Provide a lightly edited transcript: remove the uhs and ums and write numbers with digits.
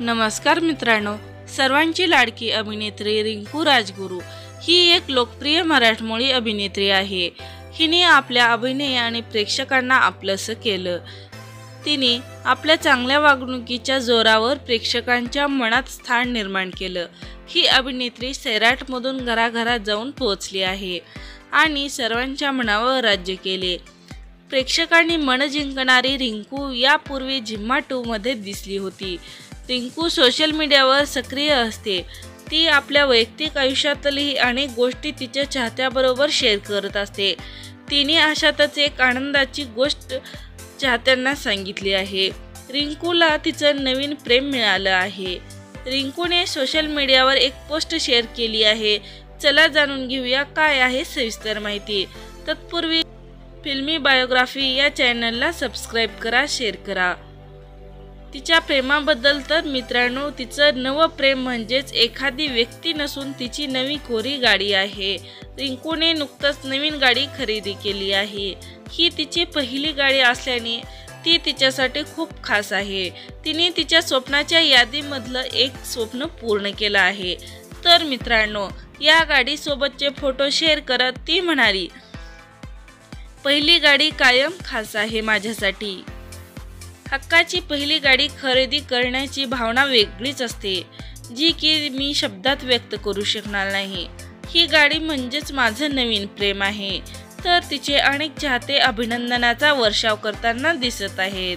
नमस्कार मित्रांनो, सर्वांची लाडकी अभिनेत्री रिंकू राजगुरू ही एक लोकप्रिय मराठमोळी अभिनेत्री आहे। हिने आपल्या अभिनयाने प्रेक्षकांना आपलंसं केलं। तिने आपल्या चांगल्या वागणुकीच्या जोरावर प्रेक्षकांच्या मनात स्थान निर्माण केलं। ही अभिनेत्री सैराटमधून घराघरात जाऊन पोहोचली आहे आणि सर्वांच्या मनावर राज्य केले। प्रेक्षकांनी मन जिंकणारी रिंकू यापूर्वी झिम्मा 2 मध्ये दिसली होती। रिंकू सोशल मीडियावर सक्रिय असते। ती आपल्या वैयक्तिक आयुष्यातली अनेक गोष्टी तिच्या चाहत्याबरोबर शेअर करत असते। तिने अशातच एक आनंदाची गोष्ट चाहत्यांना सांगितली आहे। रिंकूला तिचं नवीन प्रेम मिळालं आहे। रिंकूने सोशल मीडियावर एक पोस्ट शेअर केली आहे। चला जाणून घेऊया काय आहे सविस्तर माहिती। तत्पूर्वी फिल्मी बायोग्राफी या चॅनलला सबस्क्राईब करा, शेअर करा। तिच्या प्रेमाबद्दल तर मित्रांनो, तिचं नवं प्रेम म्हणजेच एखादी व्यक्ती नसून तिची नवी कोरी गाडी आहे। रिंकूने नुकतंच नवीन गाडी खरेदी केली आहे। ही तिची पहिली गाडी असल्याने ती तिच्यासाठी खूप खास आहे। तिने तिच्या स्वप्नाच्या यादीमधलं एक स्वप्न पूर्ण केलं आहे। तर मित्रांनो, या गाडीसोबतचे फोटो शेअर करत ती म्हणाली, पहिली गाडी कायम खास आहे माझ्यासाठी। हक्काची पहिली गाडी खरेदी करण्याची भावना वेगळीच असते, जी की मी शब्दात व्यक्त करू शकणार नाही। ही गाडी म्हणजेच माझं नवीन प्रेम आहे। तर तिचे अनेक चाहते अभिनंदनाचा वर्षाव करताना दिसत आहेत।